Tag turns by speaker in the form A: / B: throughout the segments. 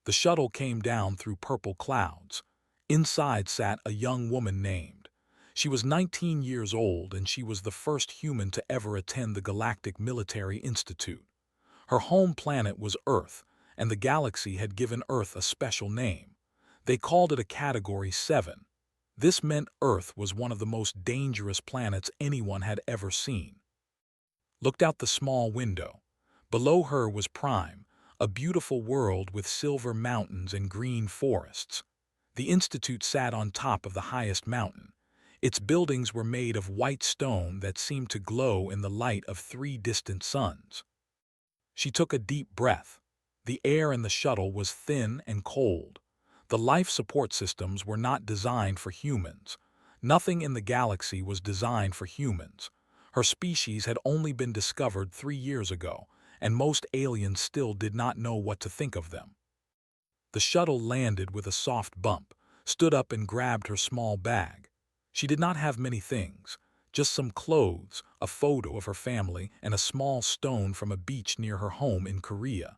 A: The shuttle came down through purple clouds. Inside sat a young woman named. She was 19 years old and she was the first human to ever attend the Galactic Military Institute. Her home planet was Earth, and the galaxy had given Earth a special name. They called it a Category 7. This meant Earth was one of the most dangerous planets anyone had ever seen. Looked out the small window. Below her was Prime, a beautiful world with silver mountains and green forests. The Institute sat on top of the highest mountain. Its buildings were made of white stone that seemed to glow in the light of 3 distant suns. She took a deep breath. The air in the shuttle was thin and cold. The life support systems were not designed for humans. Nothing in the galaxy was designed for humans. Her species had only been discovered 3 years ago, and most aliens still did not know what to think of them. The shuttle landed with a soft bump, stood up and grabbed her small bag. She did not have many things, just some clothes, a photo of her family, and a small stone from a beach near her home in Korea.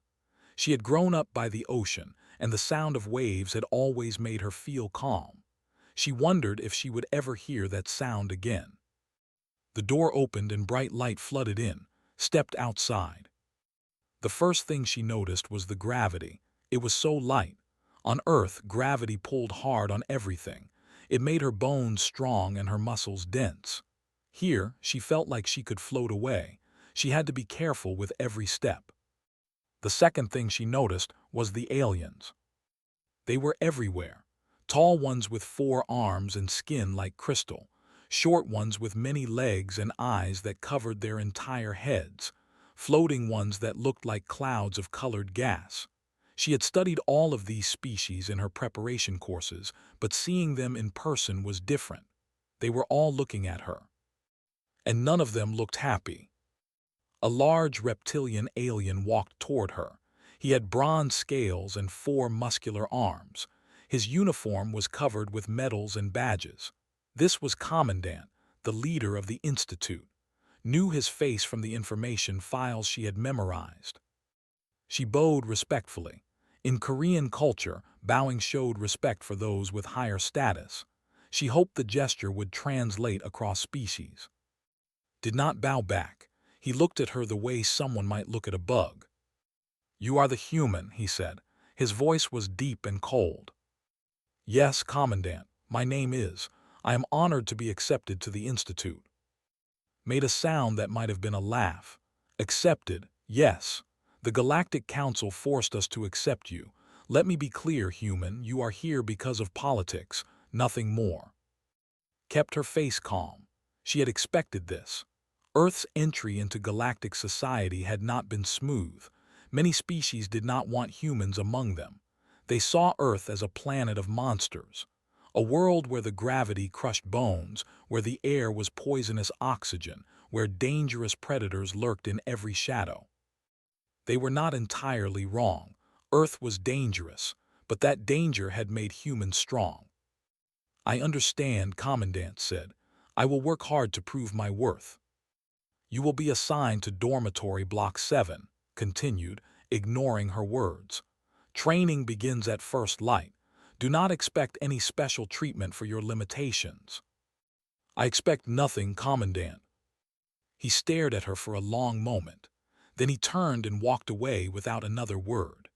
A: She had grown up by the ocean, and the sound of waves had always made her feel calm. She wondered if she would ever hear that sound again. The door opened and bright light flooded in, stepped outside. The first thing she noticed was the gravity. It was so light. On Earth, gravity pulled hard on everything. It made her bones strong and her muscles dense. Here, she felt like she could float away. She had to be careful with every step. The second thing she noticed was the aliens. They were everywhere. Tall ones with 4 arms and skin like crystal. Short ones with many legs and eyes that covered their entire heads. Floating ones that looked like clouds of colored gas. She had studied all of these species in her preparation courses, but seeing them in person was different. They were all looking at her. And none of them looked happy. A large reptilian alien walked toward her. He had bronze scales and 4 muscular arms. His uniform was covered with medals and badges. This was Commandant, the leader of the Institute. Knew his face from the information files she had memorized. She bowed respectfully. In Korean culture, bowing showed respect for those with higher status. She hoped the gesture would translate across species. Did not bow back. He looked at her the way someone might look at a bug. "You are the human," he said. His voice was deep and cold. "Yes, Commandant, my name is. I am honored to be accepted to the Institute." Made a sound that might have been a laugh. "Accepted, yes. The Galactic Council forced us to accept you. Let me be clear, human, you are here because of politics, nothing more." Kept her face calm. She had expected this. Earth's entry into galactic society had not been smooth. Many species did not want humans among them. They saw Earth as a planet of monsters. A world where the gravity crushed bones, where the air was poisonous oxygen, where dangerous predators lurked in every shadow. They were not entirely wrong. Earth was dangerous, but that danger had made humans strong. "I understand," Commandant said. "I will work hard to prove my worth." "You will be assigned to Dormitory Block 7, continued, ignoring her words. "Training begins at first light. Do not expect any special treatment for your limitations." "I expect nothing, Commandant." He stared at her for a long moment. Then he turned and walked away without another word.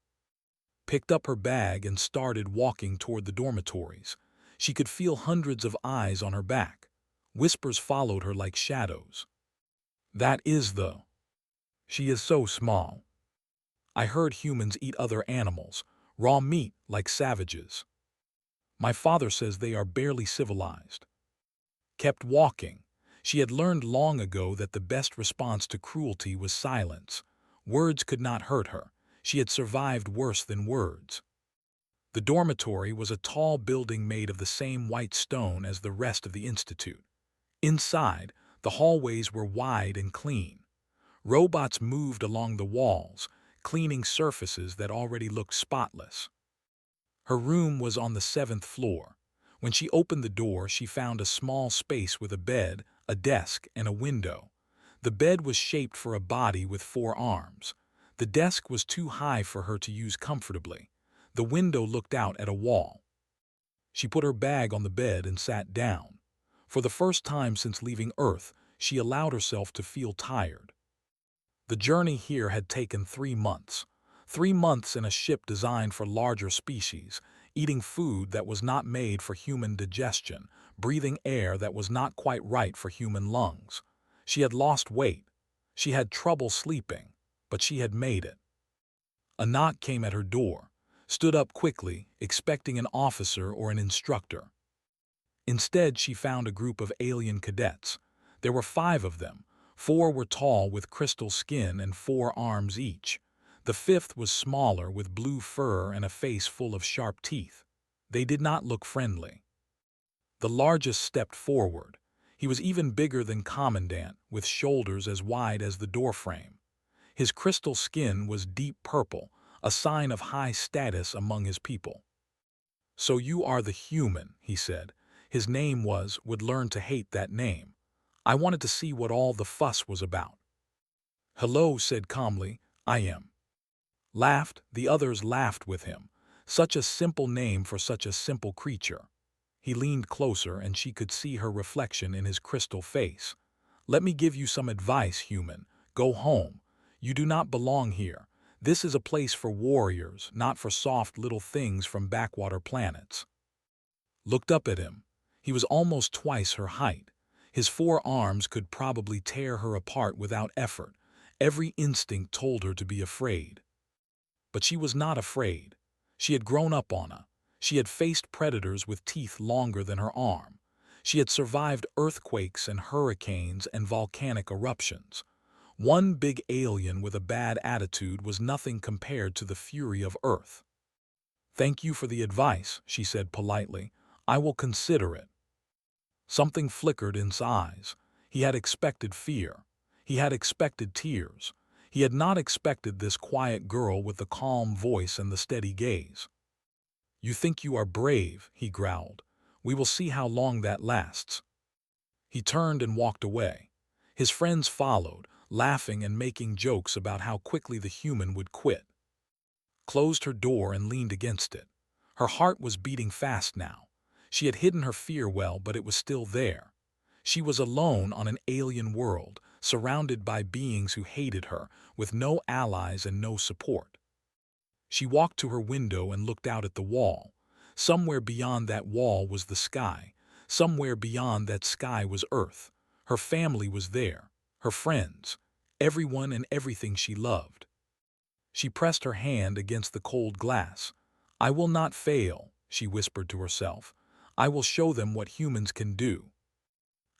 A: Picked up her bag and started walking toward the dormitories. She could feel hundreds of eyes on her back. Whispers followed her like shadows. "That is the... She is so small. I heard humans eat other animals, raw meat like savages. My father says they are barely civilized." Kept walking. She had learned long ago that the best response to cruelty was silence. Words could not hurt her. She had survived worse than words. The dormitory was a tall building made of the same white stone as the rest of the institute. Inside, the hallways were wide and clean. Robots moved along the walls, cleaning surfaces that already looked spotless. Her room was on the 7th floor. When she opened the door, she found a small space with a bed, a desk, and a window. The bed was shaped for a body with 4 arms. The desk was too high for her to use comfortably. The window looked out at a wall. She put her bag on the bed and sat down. For the first time since leaving Earth, she allowed herself to feel tired. The journey here had taken 3 months. 3 months in a ship designed for larger species, eating food that was not made for human digestion, breathing air that was not quite right for human lungs. She had lost weight. She had trouble sleeping, but she had made it. A knock came at her door. Stood up quickly, expecting an officer or an instructor. Instead, she found a group of alien cadets. There were 5 of them. 4 were tall with crystal skin and 4 arms each. The 5th was smaller with blue fur and a face full of sharp teeth. They did not look friendly. The largest stepped forward. He was even bigger than Commandant, with shoulders as wide as the doorframe. His crystal skin was deep purple, a sign of high status among his people. "So you are the human," he said. His name would learn to hate that name. I wanted to see what all the fuss was about. "Hello," said calmly, "I am." Laughed, the others laughed with him. Such a simple name for such a simple creature. He leaned closer and she could see her reflection in his crystal face. "Let me give you some advice, human. Go home. You do not belong here. This is a place for warriors, not for soft little things from backwater planets." Looked up at him. He was almost twice her height. His 4 arms could probably tear her apart without effort. Every instinct told her to be afraid. But she was not afraid. She had grown up on a. She had faced predators with teeth longer than her arm. She had survived earthquakes and hurricanes and volcanic eruptions. One big alien with a bad attitude was nothing compared to the fury of Earth. "Thank you for the advice," she said politely. "I will consider it." Something flickered in his eyes. He had expected fear. He had expected tears. He had not expected this quiet girl with the calm voice and the steady gaze. "You think you are brave," he growled. "We will see how long that lasts." He turned and walked away. His friends followed, laughing and making jokes about how quickly the human would quit. Closed her door and leaned against it. Her heart was beating fast now. She had hidden her fear well, but it was still there. She was alone on an alien world, surrounded by beings who hated her, with no allies and no support. She walked to her window and looked out at the wall. Somewhere beyond that wall was the sky. Somewhere beyond that sky was Earth. Her family was there, her friends, everyone and everything she loved. She pressed her hand against the cold glass. "I will not fail," she whispered to herself. "I will show them what humans can do."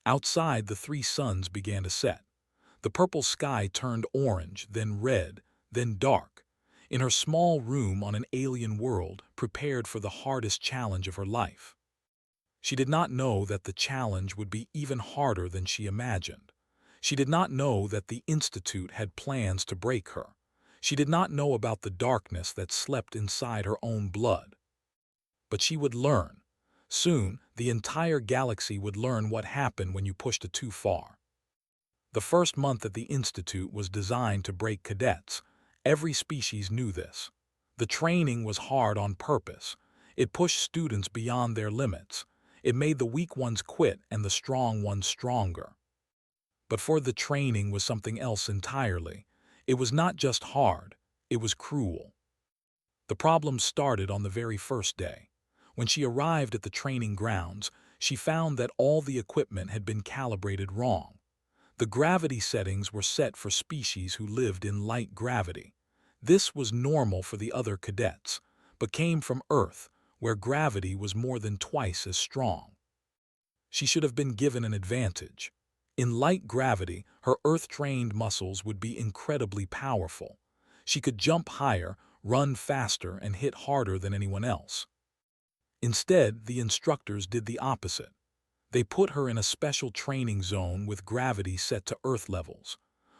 A: Outside, the 3 suns began to set. The purple sky turned orange, then red, then dark. In her small room on an alien world, prepared for the hardest challenge of her life. She did not know that the challenge would be even harder than she imagined. She did not know that the Institute had plans to break her. She did not know about the darkness that slept inside her own blood. But she would learn. Soon, the entire galaxy would learn what happened when you pushed it too far. The first month at the Institute was designed to break cadets. Every species knew this. The training was hard on purpose. It pushed students beyond their limits. It made the weak ones quit and the strong ones stronger. But for the training was something else entirely. It was not just hard, it was cruel. The problem started on the very first day. When she arrived at the training grounds, she found that all the equipment had been calibrated wrong. The gravity settings were set for species who lived in light gravity. This was normal for the other cadets, but came from Earth, where gravity was more than twice as strong. She should have been given an advantage. In light gravity, her Earth-trained muscles would be incredibly powerful. She could jump higher, run faster, and hit harder than anyone else. Instead, the instructors did the opposite. They put her in a special training zone with gravity set to Earth levels.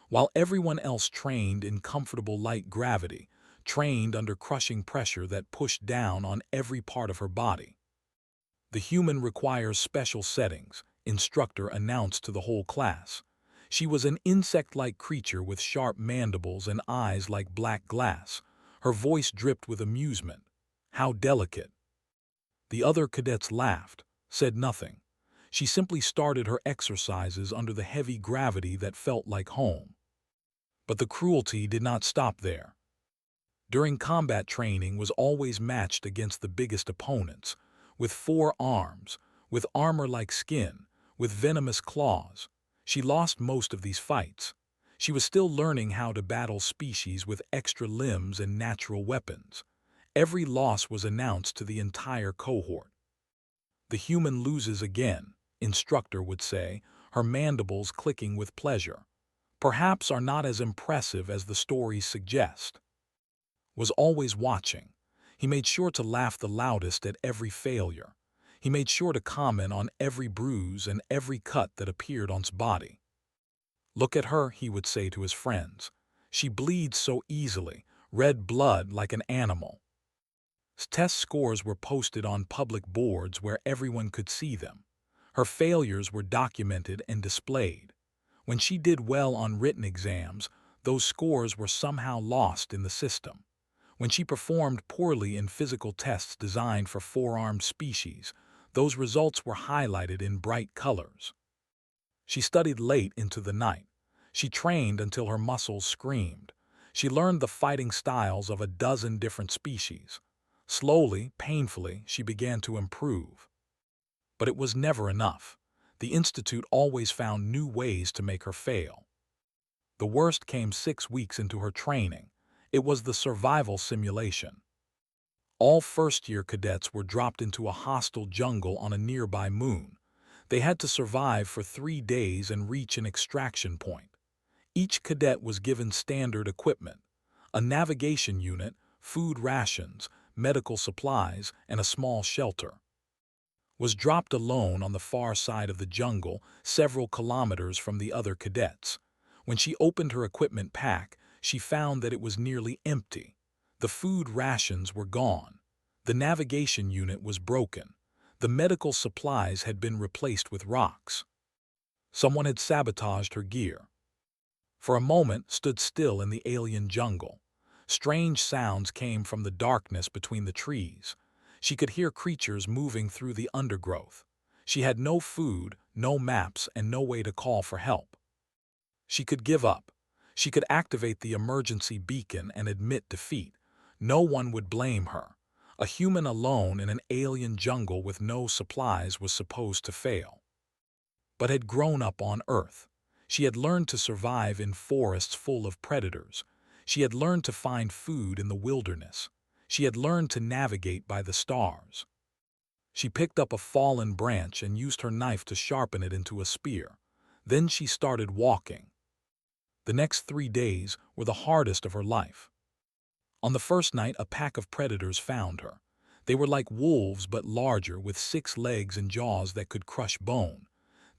A: While everyone else trained in comfortable light gravity, trained under crushing pressure that pushed down on every part of her body. "The human requires special settings," instructor announced to the whole class. She was an insect-like creature with sharp mandibles and eyes like black glass. Her voice dripped with amusement. How delicate. The other cadets laughed, said nothing. She simply started her exercises under the heavy gravity that felt like home. But the cruelty did not stop there. During combat training was always matched against the biggest opponents, with 4 arms, with armor like skin, with venomous claws. She lost most of these fights. She was still learning how to battle species with extra limbs and natural weapons. Every loss was announced to the entire cohort. The human loses again, instructor would say, her mandibles clicking with pleasure. Perhaps are not as impressive as the stories suggest. Was always watching. He made sure to laugh the loudest at every failure. He made sure to comment on every bruise and every cut that appeared on his body. Look at her, he would say to his friends. She bleeds so easily, red blood like an animal. Test scores were posted on public boards where everyone could see them. Her failures were documented and displayed. When she did well on written exams, those scores were somehow lost in the system. When she performed poorly in physical tests designed for 4-armed species, those results were highlighted in bright colors. She studied late into the night. She trained until her muscles screamed. She learned the fighting styles of a dozen different species. Slowly, painfully, she began to improve. But it was never enough. The Institute always found new ways to make her fail. The worst came 6 weeks into her training. It was the survival simulation. All first-year cadets were dropped into a hostile jungle on a nearby moon. They had to survive for 3 days and reach an extraction point. Each cadet was given standard equipment: a navigation unit, food rations, medical supplies, and a small shelter. Was dropped alone on the far side of the jungle, several kilometers from the other cadets. When she opened her equipment pack, she found that it was nearly empty. The food rations were gone. The navigation unit was broken. The medical supplies had been replaced with rocks. Someone had sabotaged her gear. For a moment, stood still in the alien jungle. Strange sounds came from the darkness between the trees. She could hear creatures moving through the undergrowth. She had no food, no maps, and no way to call for help. She could give up. She could activate the emergency beacon and admit defeat. No one would blame her. A human alone in an alien jungle with no supplies was supposed to fail. But had grown up on Earth. She had learned to survive in forests full of predators. She had learned to find food in the wilderness. She had learned to navigate by the stars. She picked up a fallen branch and used her knife to sharpen it into a spear. Then she started walking. The next 3 days were the hardest of her life. On the first night, a pack of predators found her. They were like wolves but larger, with 6 legs and jaws that could crush bone.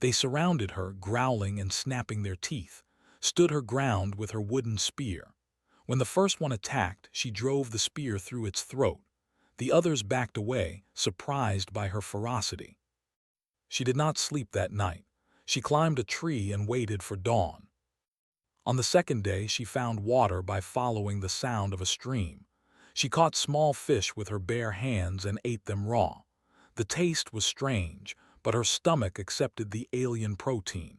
A: They surrounded her, growling and snapping their teeth, stood her ground with her wooden spear. When the first one attacked, she drove the spear through its throat. The others backed away, surprised by her ferocity. She did not sleep that night. She climbed a tree and waited for dawn. On the second day, she found water by following the sound of a stream. She caught small fish with her bare hands and ate them raw. The taste was strange, but her stomach accepted the alien protein.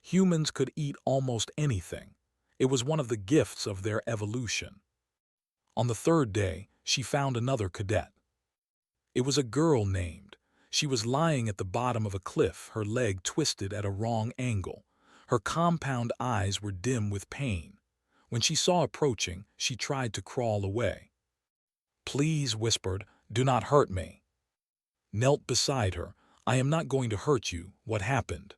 A: Humans could eat almost anything. It was one of the gifts of their evolution. On the third day, she found another cadet. It was a girl named. She was lying at the bottom of a cliff, her leg twisted at a wrong angle. Her compound eyes were dim with pain. When she saw approaching, she tried to crawl away. "Please," whispered, "do not hurt me." Knelt beside her. "I am not going to hurt you. What happened?"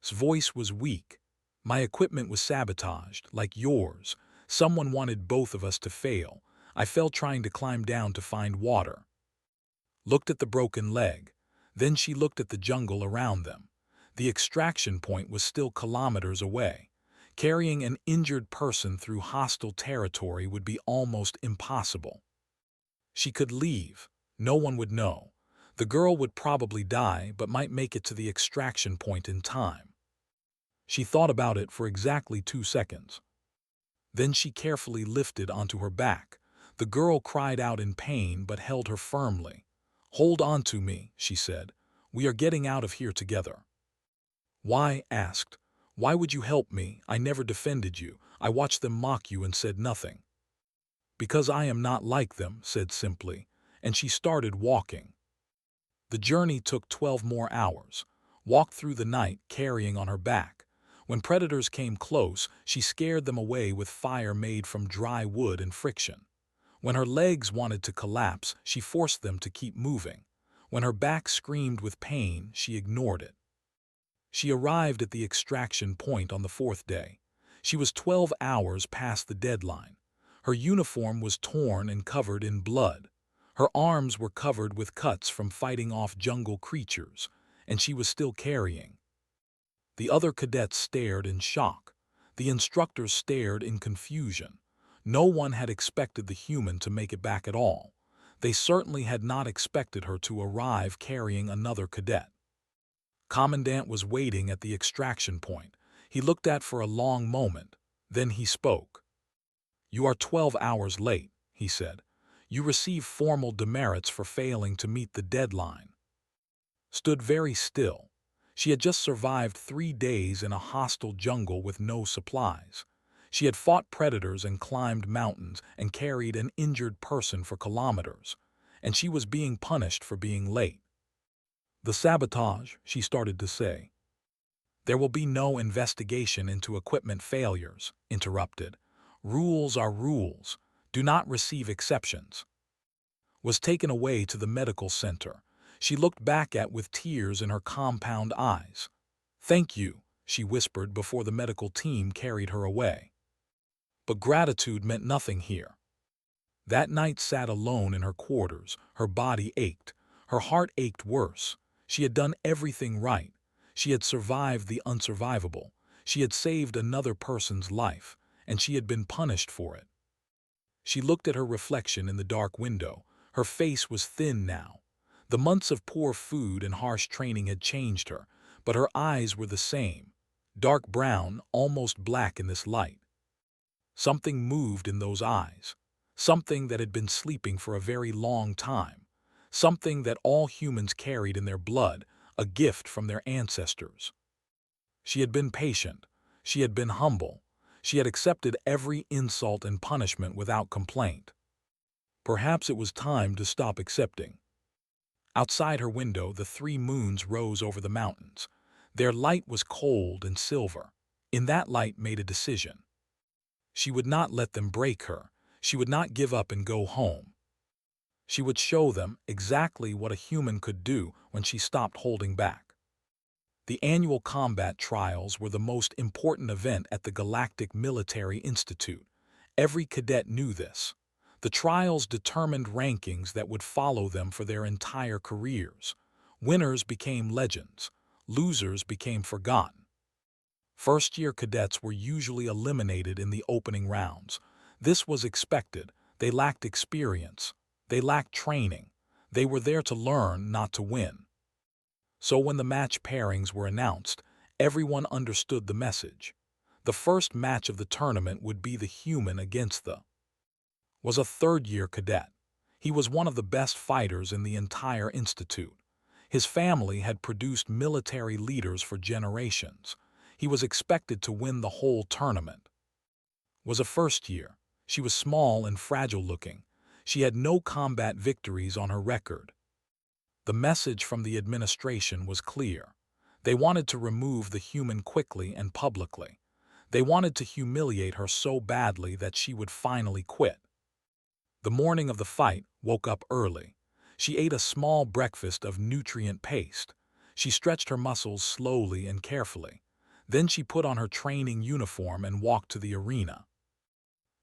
A: His voice was weak. "My equipment was sabotaged, like yours. Someone wanted both of us to fail. I fell trying to climb down to find water." Looked at the broken leg. Then she looked at the jungle around them. The extraction point was still kilometers away. Carrying an injured person through hostile territory would be almost impossible. She could leave. No one would know. The girl would probably die, but might make it to the extraction point in time. She thought about it for exactly 2 seconds. Then she carefully lifted onto her back. The girl cried out in pain but held her firmly. "Hold on to me," she said. "We are getting out of here together." "Why?" asked. "Why would you help me? I never defended you. I watched them mock you and said nothing." "Because I am not like them," said simply, and she started walking. The journey took 12 more hours. Walked through the night, carrying on her back. When predators came close, she scared them away with fire made from dry wood and friction. When her legs wanted to collapse, she forced them to keep moving. When her back screamed with pain, she ignored it. She arrived at the extraction point on the 4th day. She was 12 hours past the deadline. Her uniform was torn and covered in blood. Her arms were covered with cuts from fighting off jungle creatures, and she was still carrying. The other cadets stared in shock. The instructors stared in confusion. No one had expected the human to make it back at all. They certainly had not expected her to arrive carrying another cadet. Commandant was waiting at the extraction point. He looked at for a long moment. Then he spoke. "You are 12 hours late," he said. "You receive formal demerits for failing to meet the deadline." Stood very still. She had just survived 3 days in a hostile jungle with no supplies. She had fought predators and climbed mountains and carried an injured person for kilometers, and she was being punished for being late. "The sabotage," she started to say. "There will be no investigation into equipment failures," interrupted. "Rules are rules. Do not receive exceptions." Was taken away to the medical center. She looked back at with tears in her compound eyes. "Thank you," she whispered before the medical team carried her away. But gratitude meant nothing here. That night sat alone in her quarters. Her body ached. Her heart ached worse. She had done everything right. She had survived the unsurvivable. She had saved another person's life, and she had been punished for it. She looked at her reflection in the dark window. Her face was thin now. The months of poor food and harsh training had changed her, but her eyes were the same. Dark brown, almost black in this light. Something moved in those eyes. Something that had been sleeping for a very long time. Something that all humans carried in their blood, a gift from their ancestors. She had been patient. She had been humble. She had accepted every insult and punishment without complaint. Perhaps it was time to stop accepting. Outside her window, the 3 moons rose over the mountains. Their light was cold and silver. In that light made a decision. She would not let them break her. She would not give up and go home. She would show them exactly what a human could do when she stopped holding back. The annual combat trials were the most important event at the Galactic Military Institute. Every cadet knew this. The trials determined rankings that would follow them for their entire careers. Winners became legends. Losers became forgotten. First-year cadets were usually eliminated in the opening rounds. This was expected. They lacked experience. They lacked training. They were there to learn, not to win. So when the match pairings were announced, everyone understood the message. The first match of the tournament would be the human against the was a third-year cadet. He was one of the best fighters in the entire institute. His family had produced military leaders for generations. He was expected to win the whole tournament. Was a first year. She was small and fragile-looking. She had no combat victories on her record. The message from the administration was clear. They wanted to remove the human quickly and publicly. They wanted to humiliate her so badly that she would finally quit. The morning of the fight, woke up early. She ate a small breakfast of nutrient paste. She stretched her muscles slowly and carefully. Then she put on her training uniform and walked to the arena.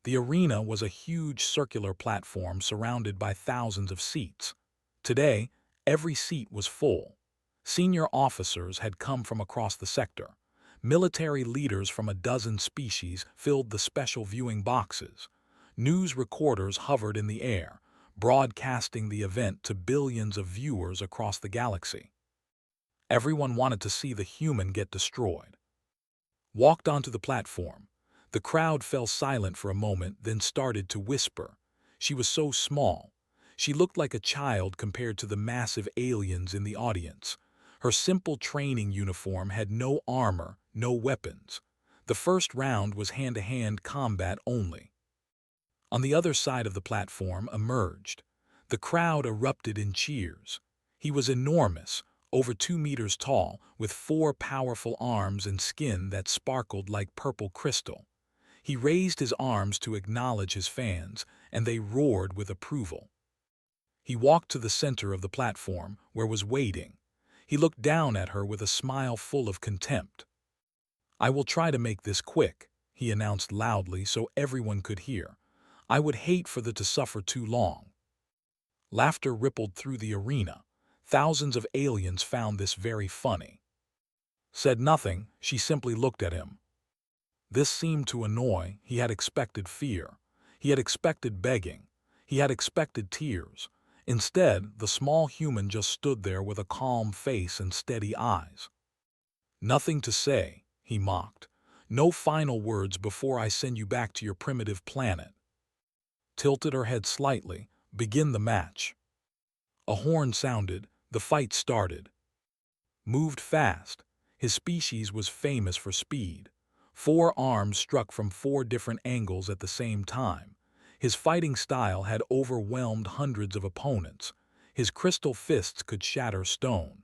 A: The arena was a huge circular platform surrounded by thousands of seats. Today, every seat was full. Senior officers had come from across the sector. Military leaders from a dozen species filled the special viewing boxes. News recorders hovered in the air, broadcasting the event to billions of viewers across the galaxy. Everyone wanted to see the human get destroyed. Walked onto the platform. The crowd fell silent for a moment, then started to whisper. She was so small. She looked like a child compared to the massive aliens in the audience. Her simple training uniform had no armor, no weapons. The first round was hand-to-hand combat only. On the other side of the platform emerged. The crowd erupted in cheers. He was enormous, over 2 meters tall, with 4 powerful arms and skin that sparkled like purple crystal. He raised his arms to acknowledge his fans, and they roared with approval. He walked to the center of the platform, where was waiting. He looked down at her with a smile full of contempt. "I will try to make this quick," he announced loudly so everyone could hear. "I would hate for it to suffer too long." Laughter rippled through the arena. Thousands of aliens found this very funny. Said nothing, she simply looked at him. This seemed to annoy. He had expected fear. He had expected begging. He had expected tears. Instead, the small human just stood there with a calm face and steady eyes. "Nothing to say," he mocked. "No final words before I send you back to your primitive planet." Tilted her head slightly. "Begin the match." A horn sounded. The fight started. Moved fast. His species was famous for speed. 4 arms struck from 4 different angles at the same time. His fighting style had overwhelmed hundreds of opponents. His crystal fists could shatter stone.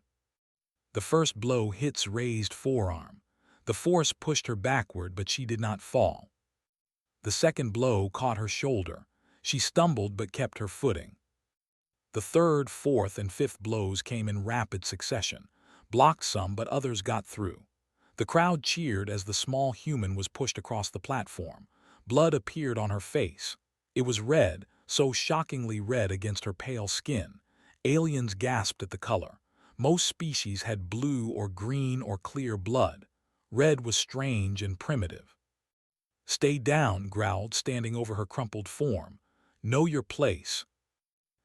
A: The first blow hits raised forearm. The force pushed her backward, but she did not fall. The second blow caught her shoulder. She stumbled but kept her footing. The third, fourth, and fifth blows came in rapid succession. Blocked some, but others got through. The crowd cheered as the small human was pushed across the platform. Blood appeared on her face. It was red, so shockingly red against her pale skin. Aliens gasped at the color. Most species had blue or green or clear blood. Red was strange and primitive. "Stay down," growled, standing over her crumpled form. "Know your place."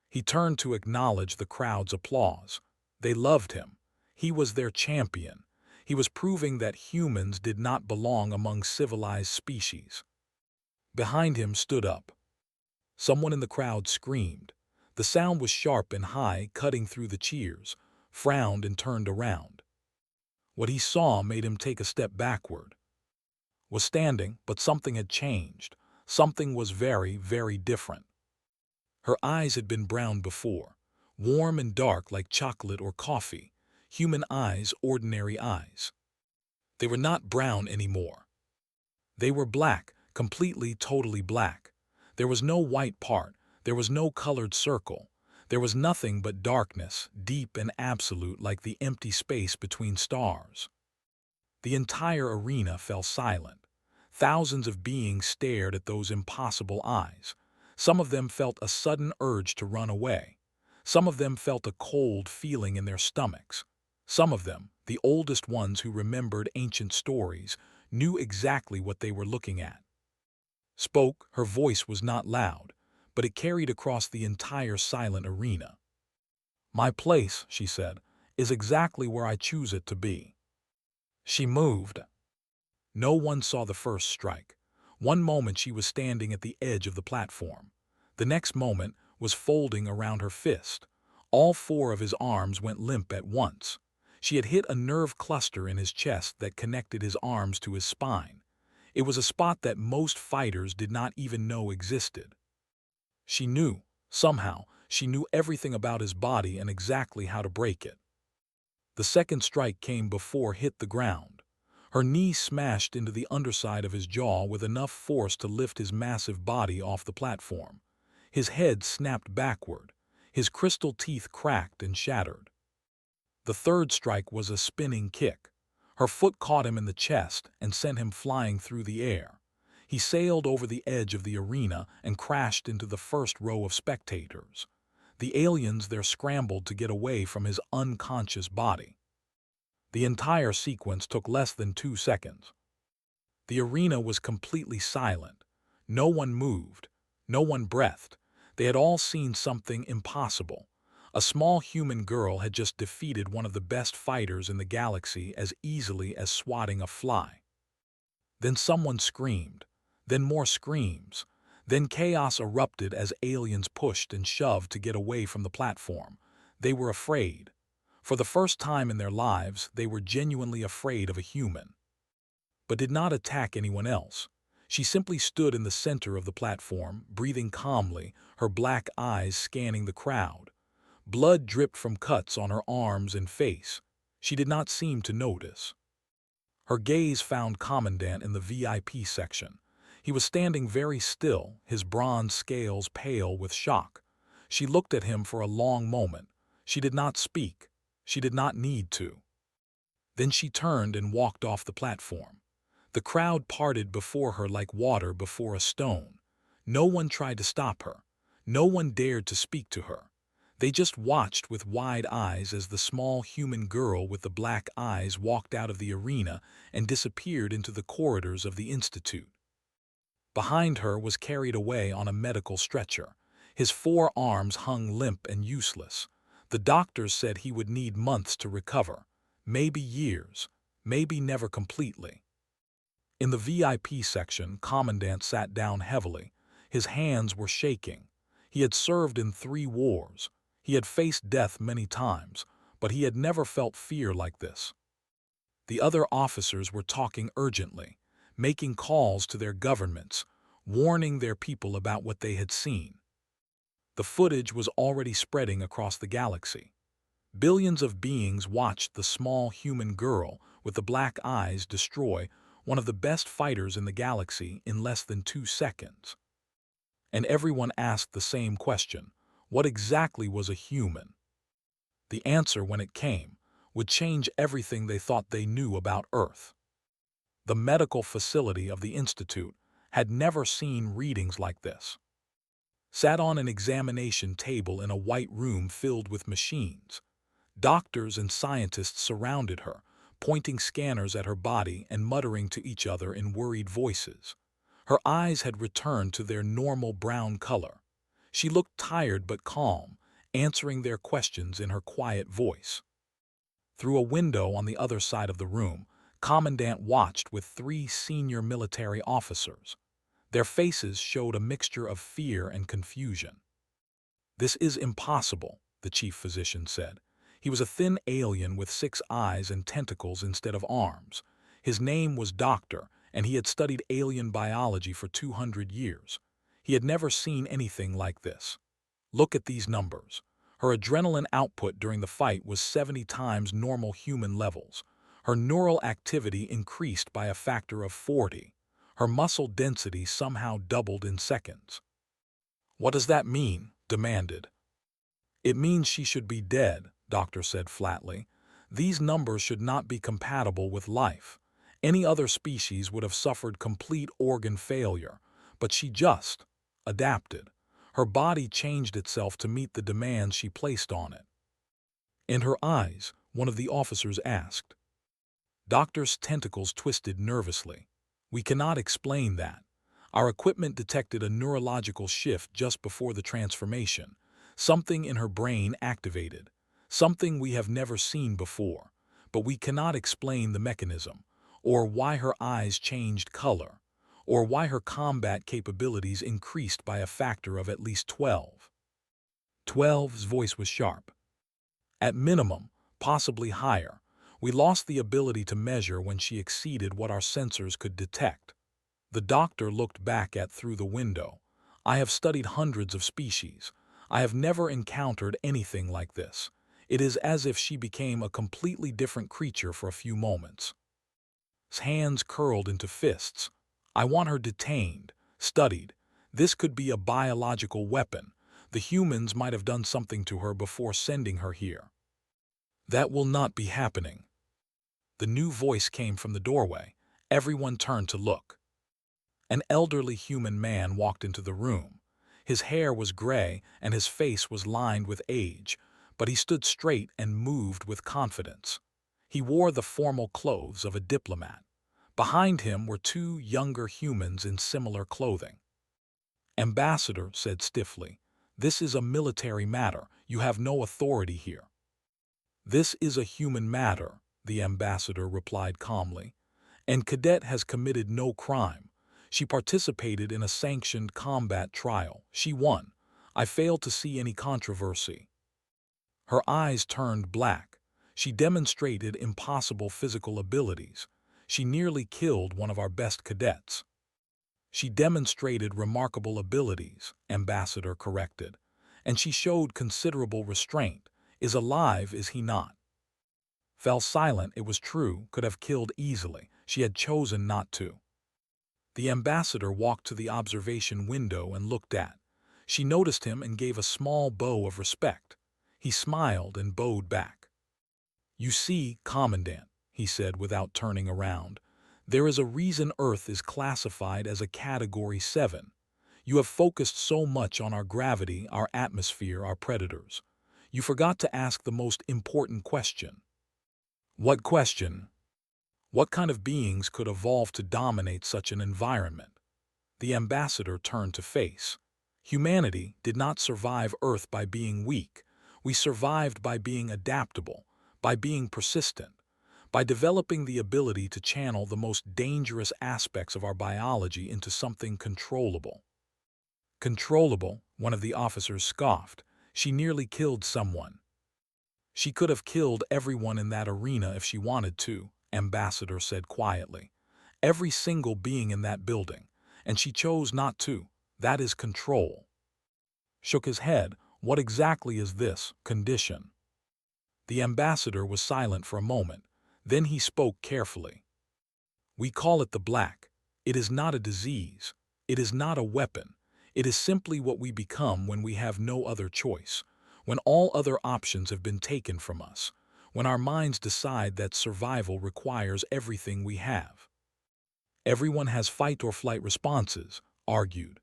A: He turned to acknowledge the crowd's applause. They loved him. He was their champion. He was proving that humans did not belong among civilized species. Behind him stood up. Someone in the crowd screamed. The sound was sharp and high, cutting through the cheers, frowned and turned around. What he saw made him take a step backward. Was standing, but something had changed. Something was very, very different. Her eyes had been brown before, warm and dark like chocolate or coffee. Human eyes, ordinary eyes. They were not brown anymore. They were black, completely, totally black. There was no white part. There was no colored circle. There was nothing but darkness, deep and absolute, like the empty space between stars. The entire arena fell silent. Thousands of beings stared at those impossible eyes. Some of them felt a sudden urge to run away. Some of them felt a cold feeling in their stomachs. Some of them, the oldest ones who remembered ancient stories, knew exactly what they were looking at. Spoke, her voice was not loud, but it carried across the entire silent arena. "My place," she said, "is exactly where I choose it to be." She moved. No one saw the first strike. One moment she was standing at the edge of the platform. The next moment was folding around her fist. All 4 of his arms went limp at once. She had hit a nerve cluster in his chest that connected his arms to his spine. It was a spot that most fighters did not even know existed. She knew, somehow, she knew everything about his body and exactly how to break it. The second strike came before hit the ground. Her knee smashed into the underside of his jaw with enough force to lift his massive body off the platform. His head snapped backward. His crystal teeth cracked and shattered. The third strike was a spinning kick. Her foot caught him in the chest and sent him flying through the air. He sailed over the edge of the arena and crashed into the first row of spectators. The aliens there scrambled to get away from his unconscious body. The entire sequence took less than 2 seconds. The arena was completely silent. No one moved. No one breathed. They had all seen something impossible. A small human girl had just defeated one of the best fighters in the galaxy as easily as swatting a fly. Then someone screamed. Then more screams. Then chaos erupted as aliens pushed and shoved to get away from the platform. They were afraid. For the first time in their lives, they were genuinely afraid of a human. But did not attack anyone else. She simply stood in the center of the platform, breathing calmly, her black eyes scanning the crowd. Blood dripped from cuts on her arms and face. She did not seem to notice. Her gaze found Commandant in the VIP section. He was standing very still, his bronze scales pale with shock. She looked at him for a long moment. She did not speak. She did not need to. Then she turned and walked off the platform. The crowd parted before her like water before a stone. No one tried to stop her. No one dared to speak to her. They just watched with wide eyes as the small human girl with the black eyes walked out of the arena and disappeared into the corridors of the Institute. Behind her was carried away on a medical stretcher. His 4 arms hung limp and useless. The doctors said he would need months to recover, maybe years, maybe never completely. In the VIP section, Commandant sat down heavily. His hands were shaking. He had served in 3 wars. He had faced death many times, but he had never felt fear like this. The other officers were talking urgently, making calls to their governments, warning their people about what they had seen. The footage was already spreading across the galaxy. Billions of beings watched the small human girl with the black eyes destroy one of the best fighters in the galaxy in less than 2 seconds. And everyone asked the same question: what exactly was a human? The answer, when it came, would change everything they thought they knew about Earth. The medical facility of the Institute had never seen readings like this. Sat on an examination table in a white room filled with machines. Doctors and scientists surrounded her, pointing scanners at her body and muttering to each other in worried voices. Her eyes had returned to their normal brown color. She looked tired but calm, answering their questions in her quiet voice. Through a window on the other side of the room, Commandant watched with 3 senior military officers. Their faces showed a mixture of fear and confusion. "This is impossible," the chief physician said. He was a thin alien with 6 eyes and tentacles instead of arms. His name was Doctor, and he had studied alien biology for 200 years. He had never seen anything like this. "Look at these numbers." Her adrenaline output during the fight was 70 times normal human levels. Her neural activity increased by a factor of 40. Her muscle density somehow doubled in seconds. "What does that mean?" demanded. "It means she should be dead," Doctor said flatly. "These numbers should not be compatible with life. Any other species would have suffered complete organ failure, but she just adapted. Her body changed itself to meet the demands she placed on it." "And her eyes?" one of the officers asked. Doctor's tentacles twisted nervously. "We cannot explain that. Our equipment detected a neurological shift just before the transformation. Something in her brain activated. Something we have never seen before. But we cannot explain the mechanism, or why her eyes changed color, or why her combat capabilities increased by a factor of at least 12. 12's voice was sharp. "At minimum, possibly higher. We lost the ability to measure when she exceeded what our sensors could detect." The doctor looked back at through the window. "I have studied hundreds of species. I have never encountered anything like this. It is as if she became a completely different creature for a few moments." His hands curled into fists. "I want her detained, studied. This could be a biological weapon. The humans might have done something to her before sending her here." "That will not be happening." The new voice came from the doorway. Everyone turned to look. An elderly human man walked into the room. His hair was gray and his face was lined with age, but he stood straight and moved with confidence. He wore the formal clothes of a diplomat. Behind him were 2 younger humans in similar clothing. "Ambassador," said stiffly, "this is a military matter. You have no authority here." "This is a human matter," the ambassador replied calmly. "And Cadet has committed no crime. She participated in a sanctioned combat trial. She won. I failed to see any controversy. Her eyes turned black. She demonstrated impossible physical abilities. She nearly killed one of our best cadets. She demonstrated remarkable abilities, Ambassador corrected. And she showed considerable restraint. Is alive, is he not? Fell silent, it was true, could have killed easily. She had chosen not to. The ambassador walked to the observation window and looked at. She noticed him and gave a small bow of respect. He smiled and bowed back. You see, Commandant, he said without turning around, there is a reason Earth is classified as a Category 7. You have focused so much on our gravity, our atmosphere, our predators. You forgot to ask the most important question. What question? What kind of beings could evolve to dominate such an environment? The ambassador turned to face. Humanity did not survive Earth by being weak. We survived by being adaptable, by being persistent, by developing the ability to channel the most dangerous aspects of our biology into something controllable. Controllable, one of the officers scoffed. She nearly killed someone. She could have killed everyone in that arena if she wanted to, Ambassador said quietly. Every single being in that building, and she chose not to. That is control. Shook his head. What exactly is this condition? The ambassador was silent for a moment. Then he spoke carefully. We call it the black. It is not a disease. It is not a weapon. It is simply what we become when we have no other choice, when all other options have been taken from us, when our minds decide that survival requires everything we have. Everyone has fight or flight responses, argued.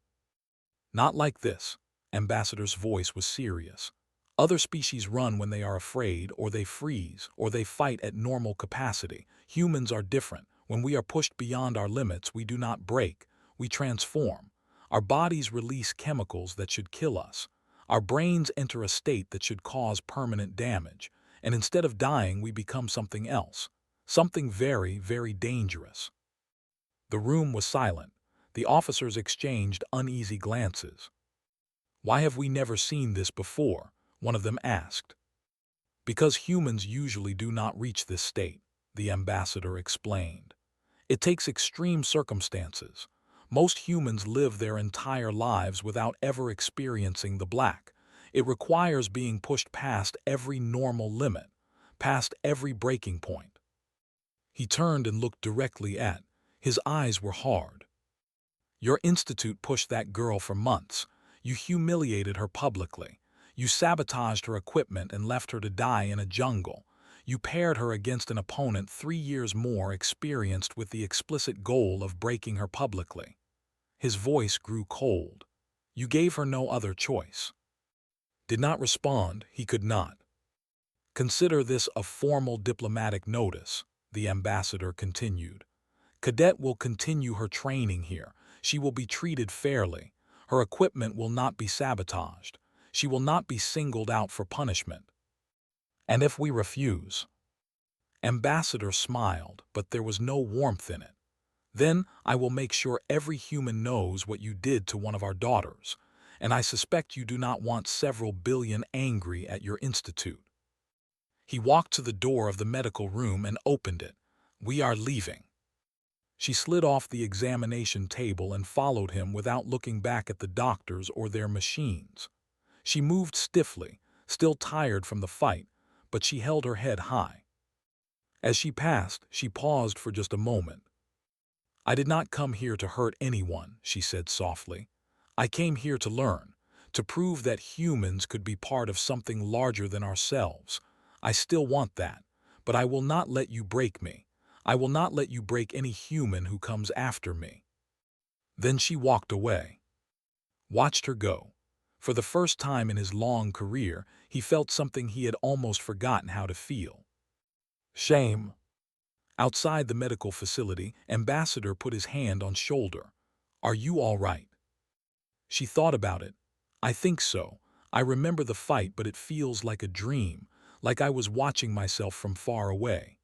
A: Not like this. Ambassador's voice was serious. Other species run when they are afraid, or they freeze, or they fight at normal capacity. Humans are different. When we are pushed beyond our limits, we do not break, we transform. Our bodies release chemicals that should kill us. Our brains enter a state that should cause permanent damage. And instead of dying, we become something else. Something very, very dangerous. The room was silent. The officers exchanged uneasy glances. Why have we never seen this before? One of them asked. Because humans usually do not reach this state, the ambassador explained. It takes extreme circumstances. Most humans live their entire lives without ever experiencing the black. It requires being pushed past every normal limit, past every breaking point. He turned and looked directly at. His eyes were hard. Your institute pushed that girl for months. You humiliated her publicly. You sabotaged her equipment and left her to die in a jungle. You paired her against an opponent 3 years more experienced with the explicit goal of breaking her publicly. His voice grew cold. You gave her no other choice. Did not respond, he could not. Consider this a formal diplomatic notice, the ambassador continued. Cadet will continue her training here. She will be treated fairly. Her equipment will not be sabotaged. She will not be singled out for punishment. And if we refuse? Ambassador smiled, but there was no warmth in it. Then I will make sure every human knows what you did to one of our daughters, and I suspect you do not want several billion angry at your institute. He walked to the door of the medical room and opened it. We are leaving. She slid off the examination table and followed him without looking back at the doctors or their machines. She moved stiffly, still tired from the fight, but she held her head high. As she passed, she paused for just a moment. I did not come here to hurt anyone, she said softly. I came here to learn, to prove that humans could be part of something larger than ourselves. I still want that, but I will not let you break me. I will not let you break any human who comes after me. Then she walked away. Watched her go. For the first time in his long career, he felt something he had almost forgotten how to feel. Shame. Outside the medical facility, Ambassador put his hand on shoulder. Are you all right? She thought about it. I think so. I remember the fight, but it feels like a dream, like I was watching myself from far away.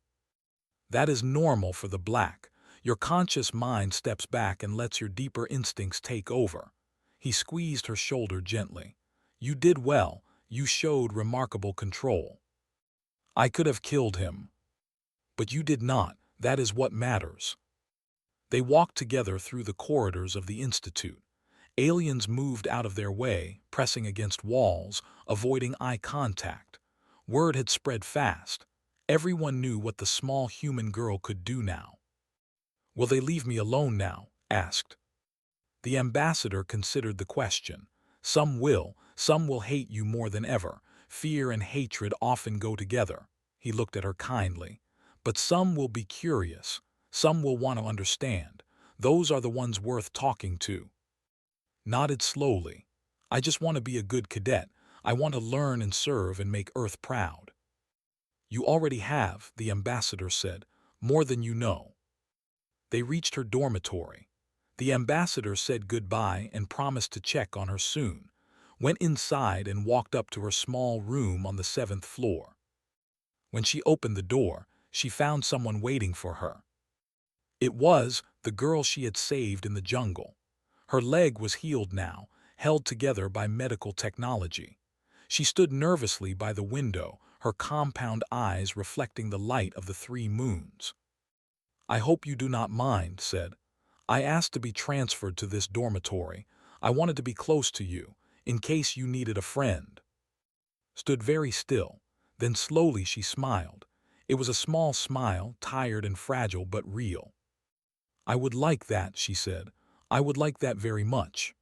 A: That is normal for the black. Your conscious mind steps back and lets your deeper instincts take over. He squeezed her shoulder gently. You did well. You showed remarkable control. I could have killed him. But you did not. That is what matters. They walked together through the corridors of the Institute. Aliens moved out of their way, pressing against walls, avoiding eye contact. Word had spread fast. Everyone knew what the small human girl could do now. Will they leave me alone now? Asked. The ambassador considered the question. Some will hate you more than ever. Fear and hatred often go together. He looked at her kindly. But some will be curious. Some will want to understand. Those are the ones worth talking to. Nodded slowly. I just want to be a good cadet. I want to learn and serve and make Earth proud. You already have, the ambassador said, more than you know. They reached her dormitory. The ambassador said goodbye and promised to check on her soon, went inside and walked up to her small room on the 7th floor. When she opened the door, she found someone waiting for her. It was the girl she had saved in the jungle. Her leg was healed now, held together by medical technology. She stood nervously by the window, her compound eyes reflecting the light of the 3 moons. I hope you do not mind, said. I asked to be transferred to this dormitory. I wanted to be close to you, in case you needed a friend. Stood very still. Then slowly she smiled. It was a small smile, tired and fragile but real. I would like that, she said. I would like that very much.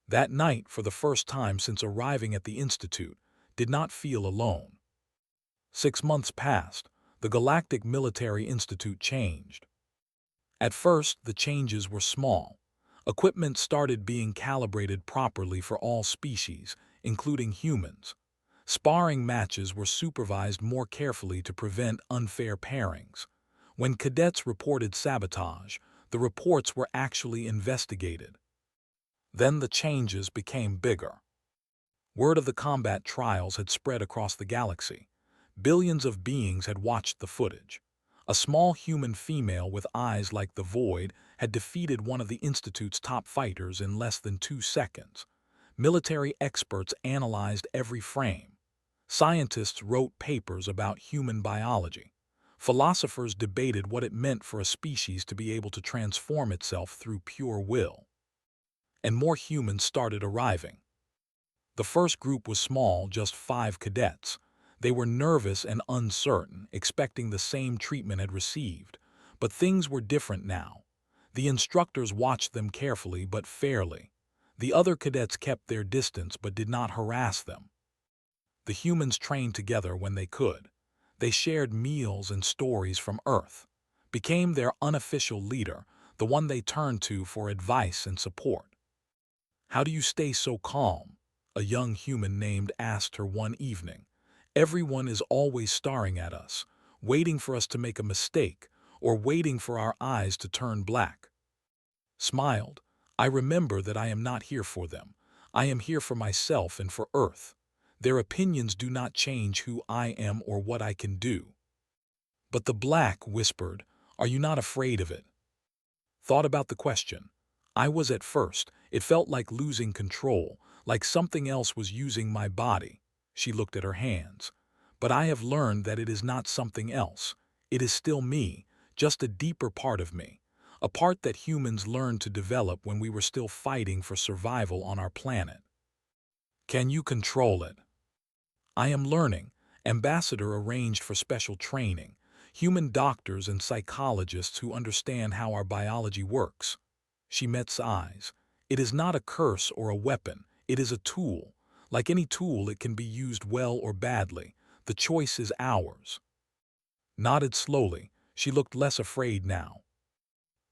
A: That night, for the first time since arriving at the Institute, did not feel alone. 6 months passed. The Galactic Military Institute changed. At first, the changes were small. Equipment started being calibrated properly for all species, including humans. Sparring matches were supervised more carefully to prevent unfair pairings. When cadets reported sabotage, the reports were actually investigated. Then the changes became bigger. Word of the combat trials had spread across the galaxy. Billions of beings had watched the footage. A small human female with eyes like the void had defeated one of the Institute's top fighters in less than 2 seconds. Military experts analyzed every frame. Scientists wrote papers about human biology. Philosophers debated what it meant for a species to be able to transform itself through pure will. And more humans started arriving. The first group was small, just 5 cadets. They were nervous and uncertain, expecting the same treatment had received. But things were different now. The instructors watched them carefully but fairly. The other cadets kept their distance but did not harass them. The humans trained together when they could. They shared meals and stories from Earth, became their unofficial leader, the one they turned to for advice and support. How do you stay so calm? A young human named asked her one evening. Everyone is always staring at us, waiting for us to make a mistake, or waiting for our eyes to turn black. Smiled. I remember that I am not here for them. I am here for myself and for Earth. Their opinions do not change who I am or what I can do. But the black whispered, are you not afraid of it? Thought about the question. I was at first. It felt like losing control, like something else was using my body. She looked at her hands. But I have learned that it is not something else. It is still me, just a deeper part of me. A part that humans learned to develop when we were still fighting for survival on our planet. Can you control it? I am learning. Ambassador arranged for special training. Human doctors and psychologists who understand how our biology works. She met eyes. It is not a curse or a weapon. It is a tool. Like any tool, it can be used well or badly. The choice is ours. Nodded slowly. She looked less afraid now.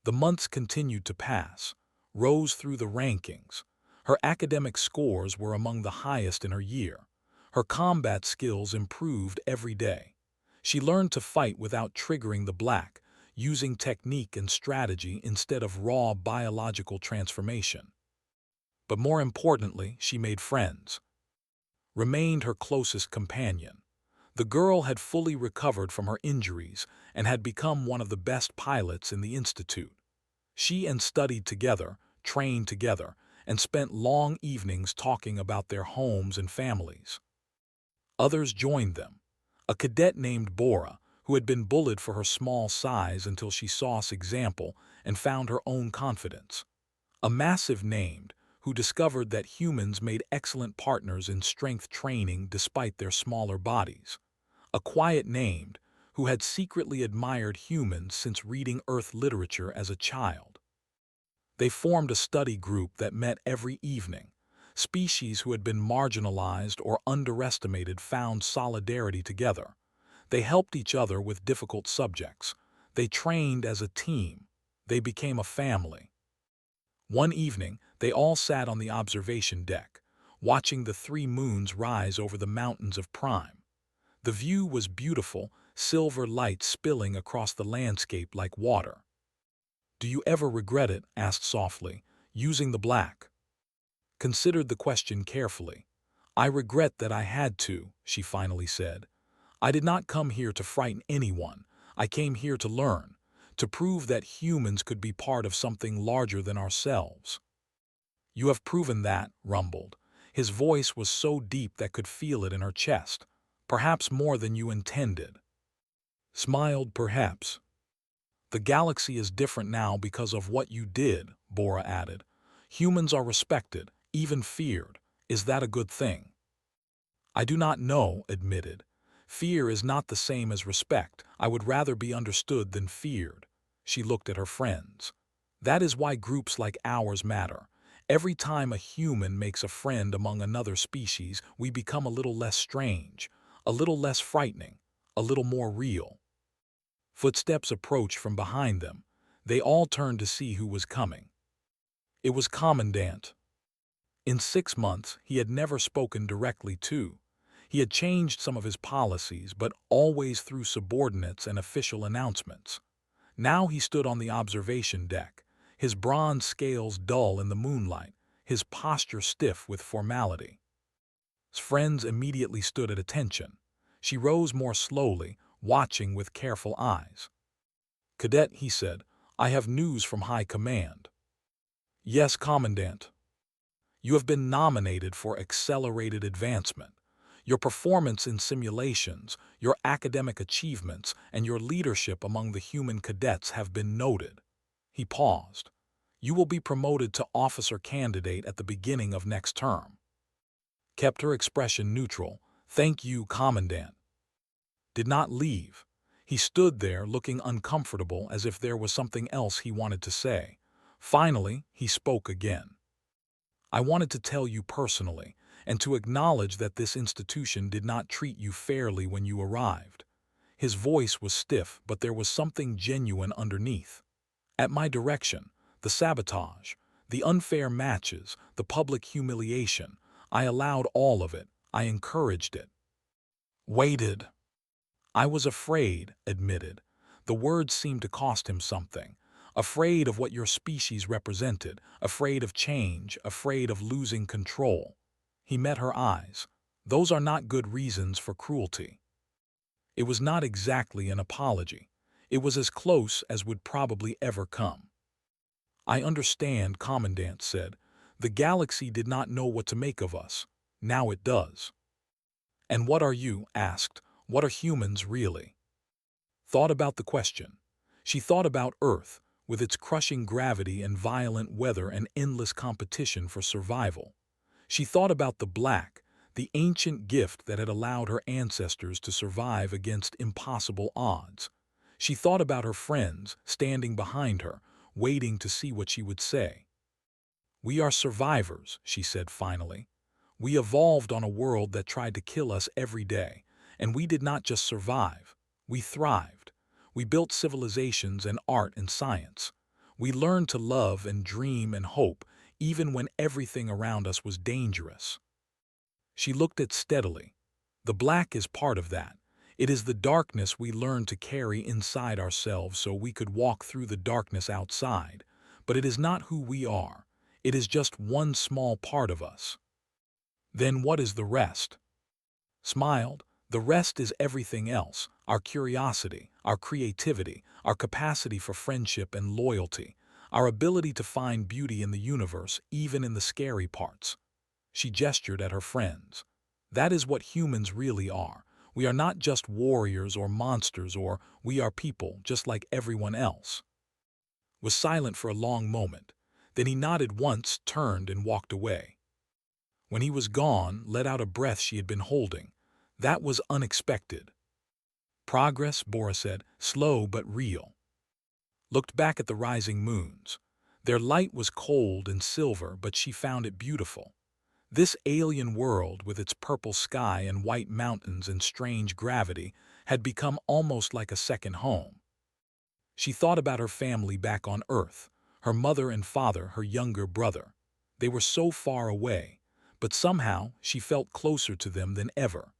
A: The months continued to pass, rose through the rankings. Her academic scores were among the highest in her year. Her combat skills improved every day. She learned to fight without triggering the black, using technique and strategy instead of raw biological transformation. But more importantly, she made friends. Remained her closest companion. The girl had fully recovered from her injuries and had become one of the best pilots in the institute. She and studied together, trained together, and spent long evenings talking about their homes and families. Others joined them. A cadet named Bora, who had been bullied for her small size until she saw us example and found her own confidence. A massive named, who discovered that humans made excellent partners in strength training despite their smaller bodies. A quiet named, who had secretly admired humans since reading Earth literature as a child. They formed a study group that met every evening. Species who had been marginalized or underestimated found solidarity together. They helped each other with difficult subjects. They trained as a team. They became a family. One evening, they all sat on the observation deck, watching the 3 moons rise over the mountains of Prime. The view was beautiful, silver light spilling across the landscape like water. "Do you ever regret it?" asked softly, using the black. Considered the question carefully. "I regret that I had to," she finally said. "I did not come here to frighten anyone. I came here to learn, to prove that humans could be part of something larger than ourselves." "You have proven that," rumbled. His voice was so deep that could feel it in her chest. "Perhaps more than you intended." Smiled, perhaps. "The galaxy is different now because of what you did," Bora added. "Humans are respected, even feared. Is that a good thing?" "I do not know," admitted. "Fear is not the same as respect. I would rather be understood than feared." She looked at her friends. "That is why groups like ours matter. Every time a human makes a friend among another species, we become a little less strange, a little less frightening, a little more real." Footsteps approached from behind them. They all turned to see who was coming. It was Commandant. In 6 months, he had never spoken directly to. He had changed some of his policies, but always through subordinates and official announcements. Now he stood on the observation deck, his bronze scales dull in the moonlight, his posture stiff with formality. His friends immediately stood at attention. She rose more slowly, watching with careful eyes. "Cadet," he said, "I have news from High Command." "Yes, Commandant." "You have been nominated for accelerated advancement. Your performance in simulations, your academic achievements, and your leadership among the human cadets have been noted." He paused. "You will be promoted to officer candidate at the beginning of next term." Kept her expression neutral. "Thank you, Commandant." Did not leave. He stood there looking uncomfortable as if there was something else he wanted to say. Finally, he spoke again. "I wanted to tell you personally, and to acknowledge that this institution did not treat you fairly when you arrived." His voice was stiff, but there was something genuine underneath. "At my direction, the sabotage, the unfair matches, the public humiliation, I allowed all of it. I encouraged it." Waited. "I was afraid," admitted. The words seemed to cost him something. "Afraid of what your species represented, afraid of change, afraid of losing control." He met her eyes. "Those are not good reasons for cruelty." It was not exactly an apology. It was as close as would probably ever come. "I understand," Commandant said. "The galaxy did not know what to make of us. Now it does." "And what are you?" asked. "What are humans really?" Thought about the question. She thought about Earth, with its crushing gravity and violent weather and endless competition for survival. She thought about the black, the ancient gift that had allowed her ancestors to survive against impossible odds. She thought about her friends, standing behind her, waiting to see what she would say. "We are survivors," she said finally. "We evolved on a world that tried to kill us every day, and we did not just survive. We thrived. We built civilizations and art and science. We learned to love and dream and hope, even when everything around us was dangerous." She looked at steadily. "The black is part of that. It is the darkness we learned to carry inside ourselves so we could walk through the darkness outside. But it is not who we are. It is just one small part of us." "Then what is the rest?" Smiled. The rest is everything else: our curiosity, our creativity, our capacity for friendship and loyalty, our ability to find beauty in the universe, even in the scary parts. She gestured at her friends. That is what humans really are. We are not just warriors or monsters, or we are people, just like everyone else. Was silent for a long moment. Then he nodded once, turned, and walked away. When he was gone, let out a breath she had been holding. That was unexpected. Progress, Bora said, slow but real. Looked back at the rising moons. Their light was cold and silver, but she found it beautiful. This alien world, with its purple sky and white mountains and strange gravity, had become almost like a second home. She thought about her family back on Earth, her mother and father, her younger brother. They were so far away, but somehow she felt closer to them than ever.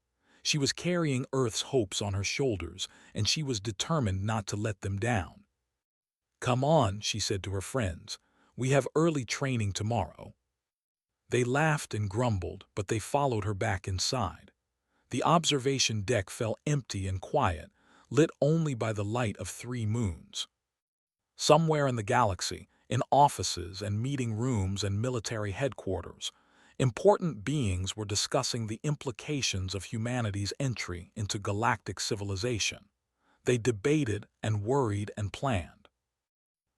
A: She was carrying Earth's hopes on her shoulders, and she was determined not to let them down. "Come on," she said to her friends. "We have early training tomorrow." They laughed and grumbled, but they followed her back inside. The observation deck felt empty and quiet, lit only by the light of 3 moons. Somewhere in the galaxy, in offices and meeting rooms and military headquarters, important beings were discussing the implications of humanity's entry into galactic civilization. They debated and worried and planned.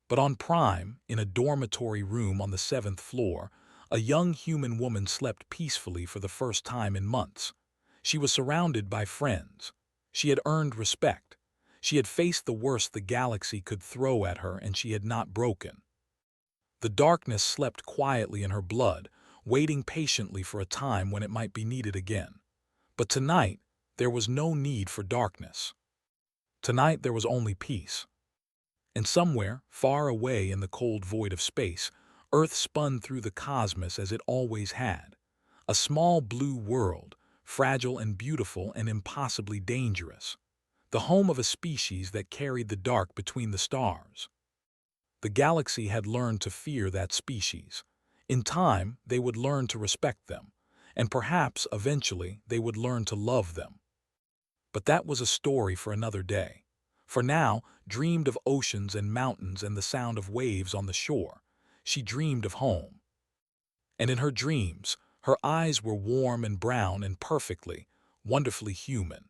A: But on Prime, in a dormitory room on the 7th floor, a young human woman slept peacefully for the first time in months. She was surrounded by friends. She had earned respect. She had faced the worst the galaxy could throw at her, and she had not broken. The darkness slept quietly in her blood, waiting patiently for a time when it might be needed again. But tonight, there was no need for darkness. Tonight there was only peace. And somewhere, far away in the cold void of space, Earth spun through the cosmos as it always had. A small blue world, fragile and beautiful and impossibly dangerous. The home of a species that carried the dark between the stars. The galaxy had learned to fear that species. In time, they would learn to respect them, and perhaps, eventually, they would learn to love them. But that was a story for another day. For now, dreamed of oceans and mountains and the sound of waves on the shore. She dreamed of home. And in her dreams, her eyes were warm and brown and perfectly, wonderfully human.